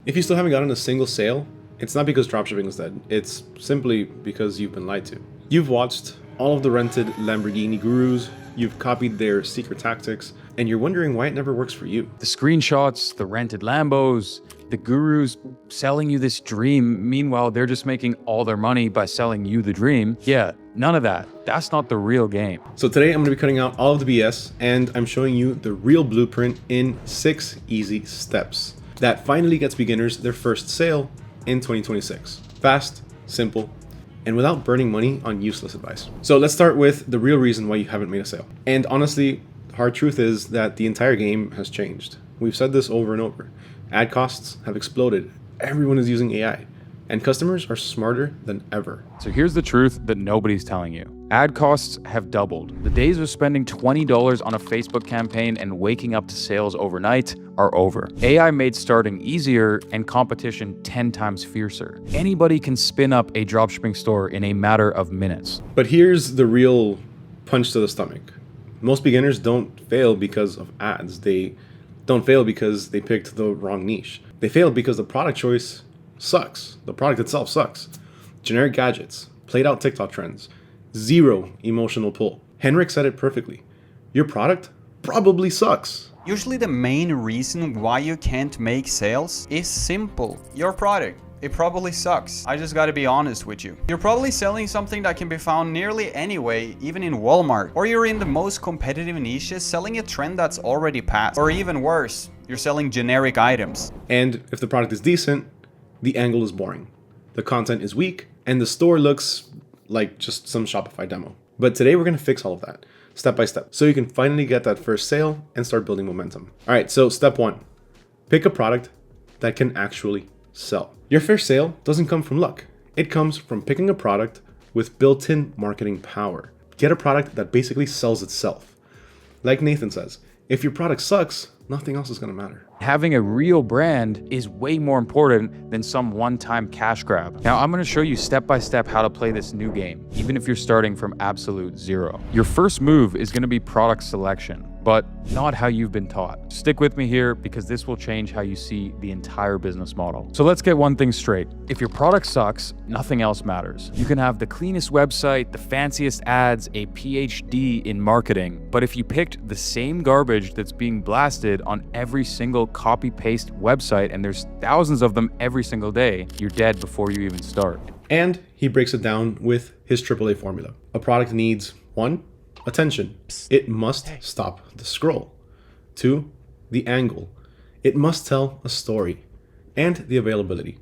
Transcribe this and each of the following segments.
If you still haven't gotten a single sale, it's not because dropshipping is dead. It's simply because you've been lied to. You've watched all of the rented Lamborghini gurus, you've copied their secret tactics, and you're wondering why it never works for you. The screenshots, the rented Lambos, the gurus selling you this dream. Meanwhile, they're just making all their money by selling you the dream. Yeah, none of that. That's not the real game. So today I'm going to be cutting out all of the BS and I'm showing you the real blueprint in 6 easy steps that finally gets beginners their first sale in 2026. Fast, simple, and without burning money on useless advice. So let's start with the real reason why you haven't made a sale. And honestly, the hard truth is that the entire game has changed. We've said this over and over. Ad costs have exploded. Everyone is using AI, and customers are smarter than ever. So here's the truth that nobody's telling you. Ad costs have doubled. The days of spending $20 on a Facebook campaign and waking up to sales overnight are over. AI made starting easier and competition 10 times fiercer. Anybody can spin up a dropshipping store in a matter of minutes. But here's the real punch to the stomach. Most beginners don't fail because of ads. They don't fail because they picked the wrong niche. They fail because the product choice sucks. The product itself sucks. Generic gadgets, played out TikTok trends, zero emotional pull. Henrik said it perfectly. Your product probably sucks. Usually the main reason why you can't make sales is simple. Your product. It probably sucks. I just gotta be honest with you. You're probably selling something that can be found nearly anyway, even in Walmart. Or you're in the most competitive niches selling a trend that's already passed. Or even worse, you're selling generic items. And if the product is decent, the angle is boring. The content is weak, and the store looks like just some Shopify demo. But today we're gonna fix all of that, step by step, so you can finally get that first sale and start building momentum. All right, so step 1, pick a product that can actually sell. Your first sale doesn't come from luck. It comes from picking a product with built-in marketing power. Get a product that basically sells itself. Like Nathan says, if your product sucks, nothing else is gonna matter. Having a real brand is way more important than some one-time cash grab. Now, I'm gonna show you step-by-step how to play this new game, even if you're starting from absolute zero. Your first move is gonna be product selection, but not how you've been taught. Stick with me here because this will change how you see the entire business model. So let's get one thing straight. If your product sucks, nothing else matters. You can have the cleanest website, the fanciest ads, a PhD in marketing, but if you picked the same garbage that's being blasted on every single copy-paste website, and there's thousands of them every single day, you're dead before you even start. And he breaks it down with his AAA formula. A product needs 1, attention. It must stop the scroll. 2, the angle. It must tell a story. And the availability.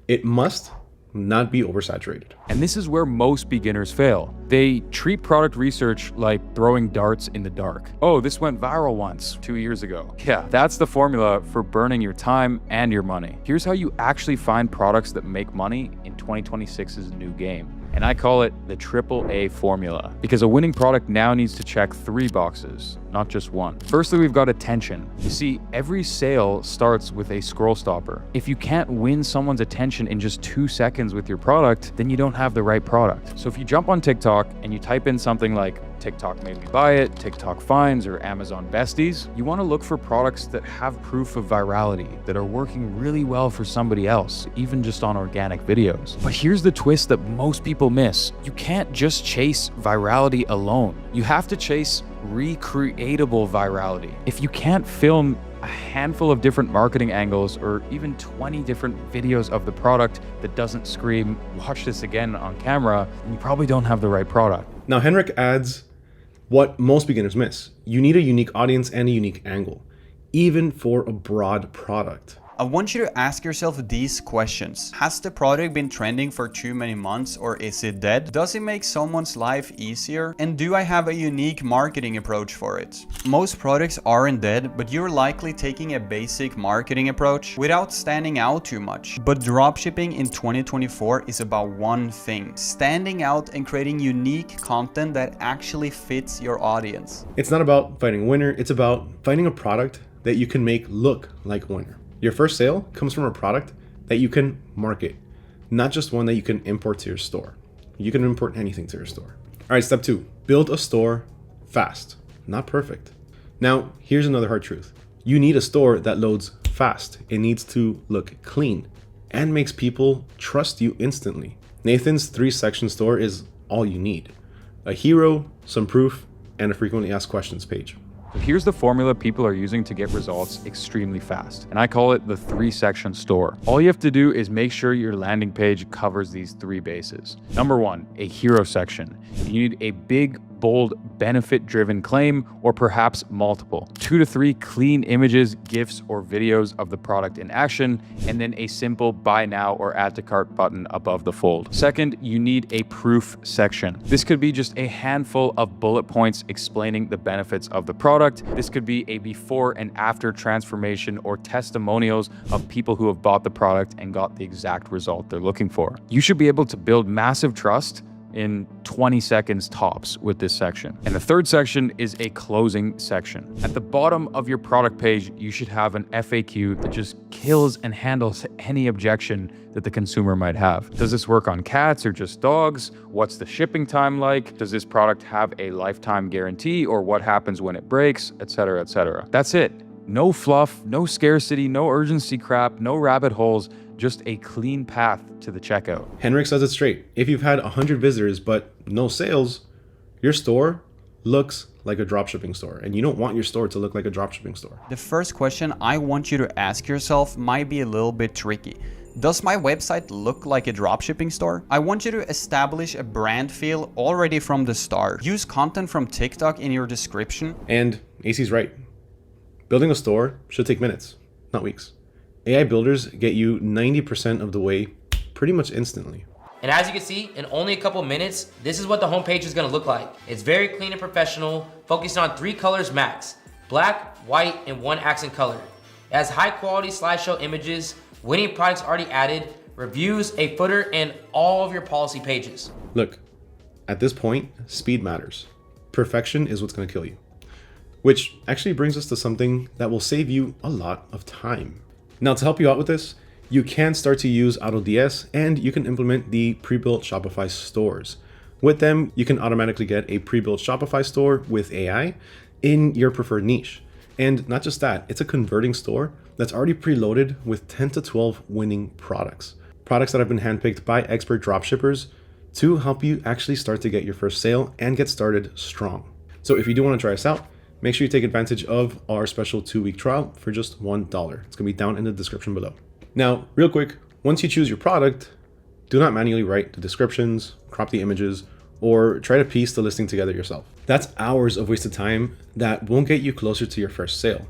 It must not be oversaturated. And this is where most beginners fail. They treat product research like throwing darts in the dark. Oh, this went viral once 2 years ago. Yeah, that's the formula for burning your time and your money. Here's how you actually find products that make money in 2026's new game. And I call it the AAA formula, because a winning product now needs to check 3 boxes, not just 1. Firstly, we've got attention. You see, every sale starts with a scroll stopper. If you can't win someone's attention in just 2 seconds with your product, then you don't have the right product. So if you jump on TikTok and you type in something like TikTok made me buy it, TikTok finds, or Amazon besties, you want to look for products that have proof of virality, that are working really well for somebody else, even just on organic videos. But here's the twist that most people miss. You can't just chase virality alone. You have to chase recreatable virality. If you can't film a handful of different marketing angles or even 20 different videos of the product that doesn't scream, watch this again on camera, then you probably don't have the right product. Now, Henrik adds what most beginners miss. You need a unique audience and a unique angle, even for a broad product. I want you to ask yourself these questions. Has the product been trending for too many months, or is it dead? Does it make someone's life easier? And do I have a unique marketing approach for it? Most products aren't dead, but you're likely taking a basic marketing approach without standing out too much. But dropshipping in 2024 is about one thing: standing out and creating unique content that actually fits your audience. It's not about finding a winner, it's about finding a product that you can make look like a winner. Your first sale comes from a product that you can market, not just one that you can import to your store. You can import anything to your store. All right, step 2, build a store fast, not perfect. Now, here's another hard truth. You need a store that loads fast. It needs to look clean and makes people trust you instantly. Nathan's 3-section store is all you need: a hero, some proof, and a frequently asked questions page. So here's the formula people are using to get results extremely fast, and I call it the 3-section store. All you have to do is make sure your landing page covers these 3 bases. Number 1, a hero section. You need a big, bold, benefit-driven claim, or perhaps multiple. 2 to 3 clean images, GIFs, or videos of the product in action, and then a simple buy now or add to cart button above the fold. Second, you need a proof section. This could be just a handful of bullet points explaining the benefits of the product. This could be a before and after transformation or testimonials of people who have bought the product and got the exact result they're looking for. You should be able to build massive trust in 20 seconds tops with this section. And the third section is a closing section. At the bottom of your product page, you should have an FAQ that just kills and handles any objection that the consumer might have. Does this work on cats or just dogs? What's the shipping time like? Does this product have a lifetime guarantee, or what happens when it breaks, etc., etc. That's it. No fluff, no scarcity, no urgency crap, no rabbit holes, just a clean path to the checkout. Henrik says it straight. If you've had 100 visitors but no sales, your store looks like a dropshipping store, and you don't want your store to look like a dropshipping store. The first question I want you to ask yourself might be a little bit tricky. Does my website look like a dropshipping store? I want you to establish a brand feel already from the start. Use content from TikTok in your description. And AC's right. Building a store should take minutes, not weeks. AI builders get you 90% of the way pretty much instantly. And as you can see, in only a couple minutes, this is what the homepage is gonna look like. It's very clean and professional, focused on 3 colors max: black, white, and 1 accent color. It has high quality slideshow images, winning products already added, reviews, a footer, and all of your policy pages. Look, at this point, speed matters. Perfection is what's gonna kill you. Which actually brings us to something that will save you a lot of time. Now, to help you out with this, you can start to use AutoDS, and you can implement the pre-built Shopify stores. With them, you can automatically get a pre-built Shopify store with AI in your preferred niche. And not just that, it's a converting store that's already preloaded with 10 to 12 winning products. Products that have been handpicked by expert dropshippers to help you actually start to get your first sale and get started strong. So if you do want to try us out, make sure you take advantage of our special 2-week trial for just $1. It's gonna be down in the description below. Now, real quick, once you choose your product, do not manually write the descriptions, crop the images, or try to piece the listing together yourself. That's hours of wasted time that won't get you closer to your first sale.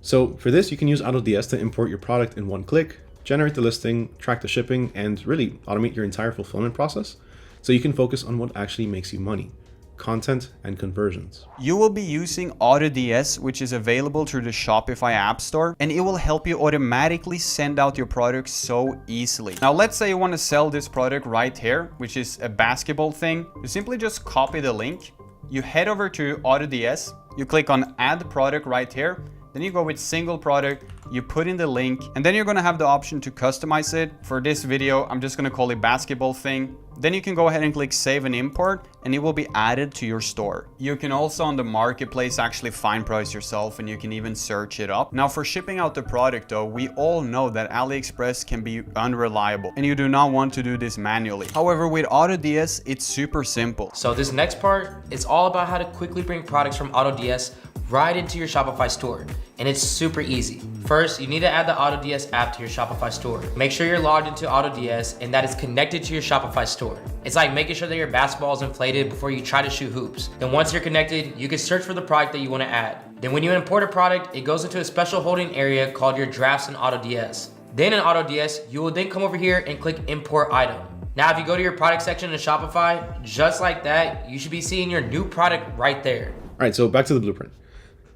So for this, you can use AutoDS to import your product in 1 click, generate the listing, track the shipping, and really automate your entire fulfillment process so you can focus on what actually makes you money: content and conversions. You will be using AutoDS, which is available through the Shopify App Store, and it will help you automatically send out your products so easily. Now, let's say you want to sell this product right here, which is a basketball thing. You simply just copy the link, you head over to AutoDS, you click on Add Product right here, then you go with single product, you put in the link, and then you're gonna have the option to customize it. For this video, I'm just gonna call it basketball thing. Then you can go ahead and click save and import, and it will be added to your store. You can also on the marketplace actually find price yourself, and you can even search it up. Now, for shipping out the product though, we all know that AliExpress can be unreliable, and you do not want to do this manually. However, with AutoDS, it's super simple. So this next part is all about how to quickly bring products from AutoDS right into your Shopify store. And it's super easy. First, you need to add the AutoDS app to your Shopify store. Make sure you're logged into AutoDS and that it's connected to your Shopify store. It's like making sure that your basketball is inflated before you try to shoot hoops. Then once you're connected, you can search for the product that you want to add. Then when you import a product, it goes into a special holding area called your drafts in AutoDS. Then in AutoDS, you will then come over here and click import item. Now, if you go to your product section in Shopify, just like that, you should be seeing your new product right there. All right, so back to the blueprint.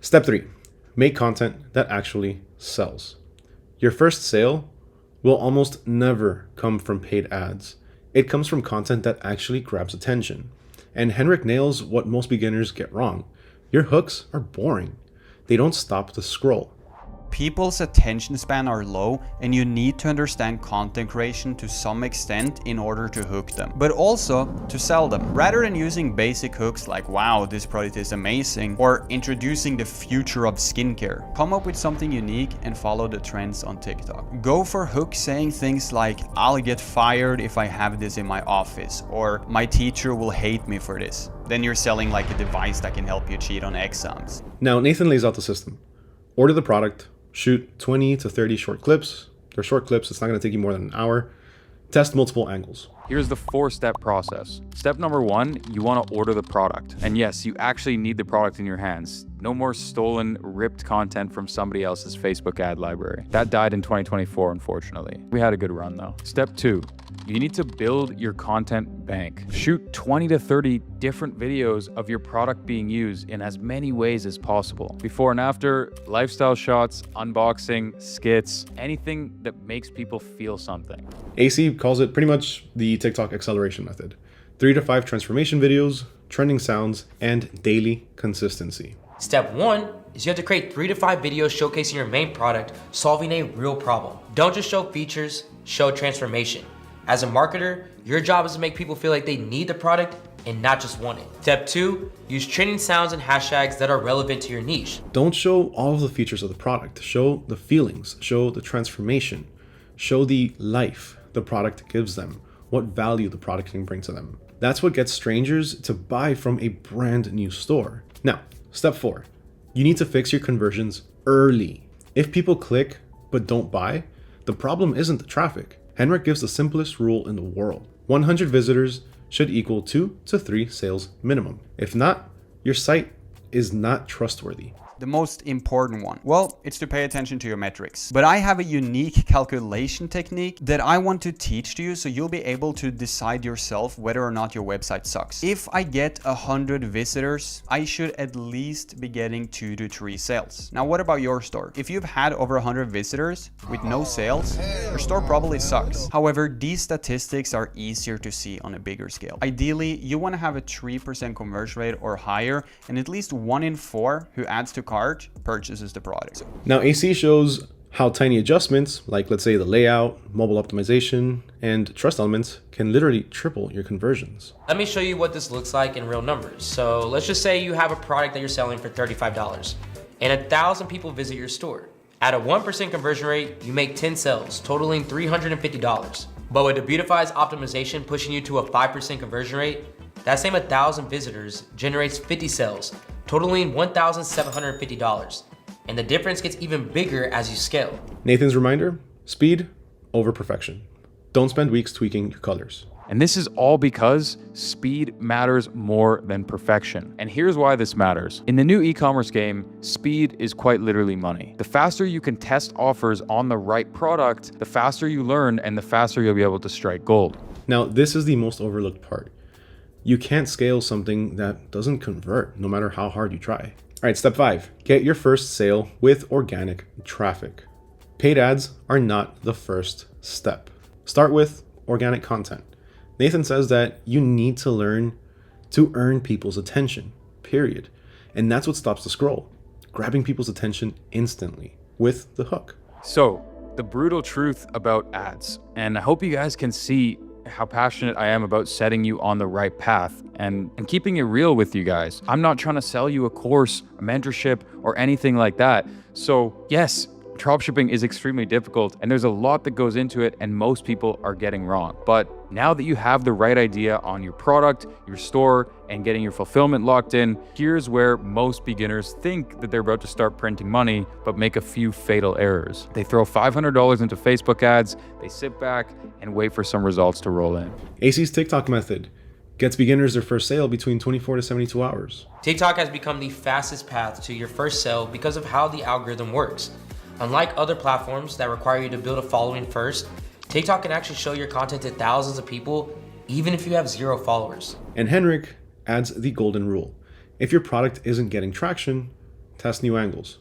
Step 3, make content that actually sells. Your first sale will almost never come from paid ads. It comes from content that actually grabs attention. And Henrik nails what most beginners get wrong. Your hooks are boring. They don't stop to scroll. People's attention span are low, and you need to understand content creation to some extent in order to hook them, but also to sell them. Rather than using basic hooks like, wow, this product is amazing, or introducing the future of skincare, come up with something unique and follow the trends on TikTok. Go for hooks saying things like, I'll get fired if I have this in my office, or my teacher will hate me for this. Then you're selling like a device that can help you cheat on exams. Now, Nathan lays out the system. Order the product, shoot 20 to 30 short clips. They're short clips, it's not going to take you more than an hour. Test multiple angles. Here's the 4-step process. Step number 1, you want to order the product. And yes, you actually need the product in your hands. No more stolen, ripped content from somebody else's Facebook ad library. That died in 2024, unfortunately. We had a good run though. Step 2, you need to build your content bank. Shoot 20 to 30 different videos of your product being used in as many ways as possible. Before and after, lifestyle shots, unboxing, skits, anything that makes people feel something. AC calls it pretty much the TikTok acceleration method. 3 to 5 transformation videos, trending sounds, and daily consistency. Step 1 is you have to create 3 to 5 videos showcasing your main product, solving a real problem. Don't just show features, show transformation. As a marketer, your job is to make people feel like they need the product and not just want it. Step 2, use trending sounds and hashtags that are relevant to your niche. Don't show all of the features of the product. Show the feelings, show the transformation, show the life the product gives them, what value the product can bring to them. That's what gets strangers to buy from a brand new store. Now, step 4, you need to fix your conversions early. If people click but don't buy, the problem isn't the traffic. Henrik gives the simplest rule in the world. 100 visitors should equal 2 to 3 sales minimum. If not, your site is not trustworthy. The most important one, well, it's to pay attention to your metrics. But I have a unique calculation technique that I want to teach to you so you'll be able to decide yourself whether or not your website sucks. If I get 100 visitors, I should at least be getting 2 to 3 sales. Now, what about your store? If you've had over 100 visitors with no sales, your store probably sucks. However, these statistics are easier to see on a bigger scale. Ideally, you want to have a 3% conversion rate or higher, and at least 1 in 4 who adds to cart purchases the product. Now, AC shows how tiny adjustments, like let's say the layout, mobile optimization, and trust elements can literally triple your conversions. Let me show you what this looks like in real numbers. So let's just say you have a product that you're selling for $35 and 1,000 people visit your store. At a 1% conversion rate, you make 10 sales, totaling $350. But with the Beautify's optimization pushing you to a 5% conversion rate, that same 1,000 visitors generates 50 sales, totaling $1,750. And the difference gets even bigger as you scale. Nathan's reminder, speed over perfection. Don't spend weeks tweaking your colors. And this is all because speed matters more than perfection. And here's why this matters. In the new e-commerce game, speed is quite literally money. The faster you can test offers on the right product, the faster you learn and the faster you'll be able to strike gold. Now, this is the most overlooked part. You can't scale something that doesn't convert, no matter how hard you try. All right, step 5, get your first sale with organic traffic. Paid ads are not the first step. Start with organic content. Nathan says that you need to learn to earn people's attention, period. And that's what stops the scroll, grabbing people's attention instantly with the hook. So, the brutal truth about ads, and I hope you guys can see how passionate I am about setting you on the right path and keeping it real with you guys. I'm not trying to sell you a course, a mentorship, or anything like that. So yes, dropshipping is extremely difficult and there's a lot that goes into it and most people are getting wrong. But now that you have the right idea on your product, your store, and getting your fulfillment locked in, here's where most beginners think that they're about to start printing money, but make a few fatal errors. They throw $500 into Facebook ads, they sit back and wait for some results to roll in. AC's TikTok method gets beginners their first sale between 24 to 72 hours. TikTok has become the fastest path to your first sale because of how the algorithm works. Unlike other platforms that require you to build a following first, TikTok can actually show your content to thousands of people, even if you have 0 followers. And Henrik adds the golden rule. If your product isn't getting traction, test new angles,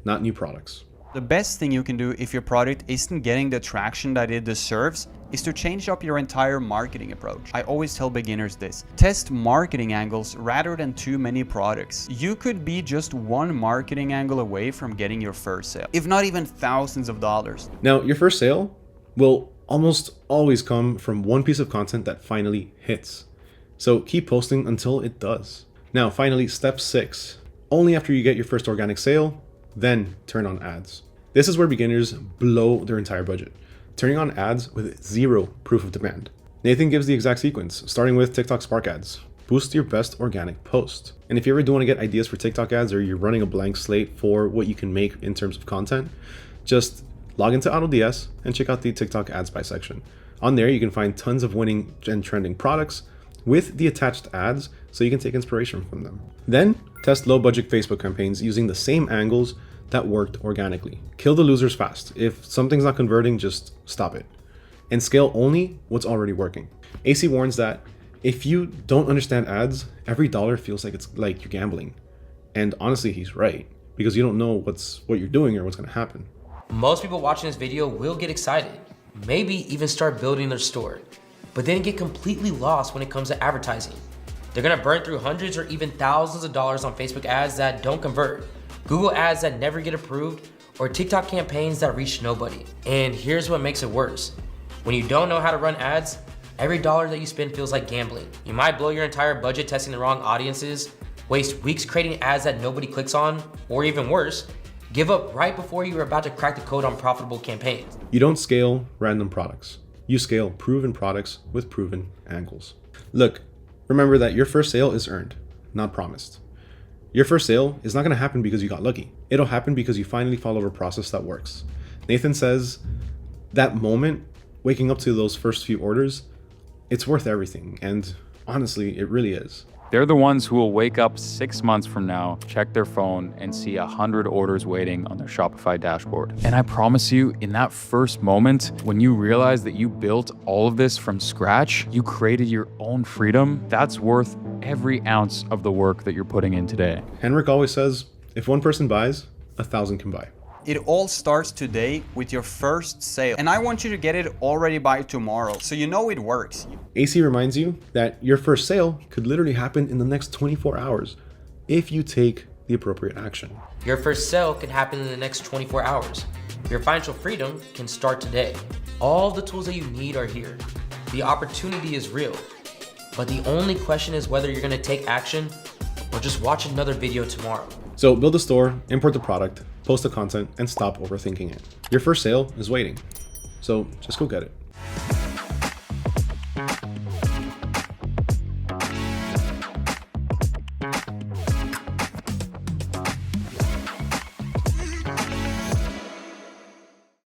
not new products. The best thing you can do if your product isn't getting the traction that it deserves is to change up your entire marketing approach. I always tell beginners this. Test marketing angles rather than too many products. You could be just one marketing angle away from getting your first sale, if not even thousands of dollars. Now, your first sale will almost always come from one piece of content that finally hits. So keep posting until it does. Now, finally, step 6. Only after you get your first organic sale, then turn on ads. This is where beginners blow their entire budget, turning on ads with zero proof of demand. Nathan gives the exact sequence, starting with TikTok Spark ads. Boost your best organic post. And if you ever do want to get ideas for TikTok ads, or you're running a blank slate for what you can make in terms of content, just log into AutoDS and check out the TikTok ads by section. On there, you can find tons of winning and trending products with the attached ads, so you can take inspiration from them. Then test low budget Facebook campaigns using the same angles that worked organically. Kill the losers fast. If something's not converting, just stop it. And scale only what's already working. AC warns that if you don't understand ads, every dollar feels like it's like you're gambling. And honestly, he's right, because you don't know what you're doing or what's gonna happen. Most people watching this video will get excited, maybe even start building their store, but then get completely lost when it comes to advertising. They're gonna burn through hundreds or even thousands of dollars on Facebook ads that don't convert, Google ads that never get approved, or TikTok campaigns that reach nobody. And here's what makes it worse. When you don't know how to run ads, every dollar that you spend feels like gambling. You might blow your entire budget testing the wrong audiences, waste weeks creating ads that nobody clicks on, or even worse, give up right before you were about to crack the code on profitable campaigns. You don't scale random products. You scale proven products with proven angles. Look, remember that your first sale is earned, not promised. Your first sale is not going to happen because you got lucky. It'll happen because you finally follow a process that works. Nathan says that moment, waking up to those first few orders, it's worth everything. And honestly, it really is. They're the ones who will wake up 6 months from now, check their phone, and see 100 orders waiting on their Shopify dashboard. And I promise you, in that first moment, when you realize that you built all of this from scratch, you created your own freedom, that's worth every ounce of the work that you're putting in today. Henrik always says, if one person buys, 1,000 can buy. It all starts today with your first sale. And I want you to get it already by tomorrow, so you know it works. AC reminds you that your first sale could literally happen in the next 24 hours if you take the appropriate action. Your first sale could happen in the next 24 hours. Your financial freedom can start today. All the tools that you need are here. The opportunity is real. But the only question is whether you're gonna take action or just watch another video tomorrow. So build a store, import the product, post the content, and stop overthinking it. Your first sale is waiting. So just go get it.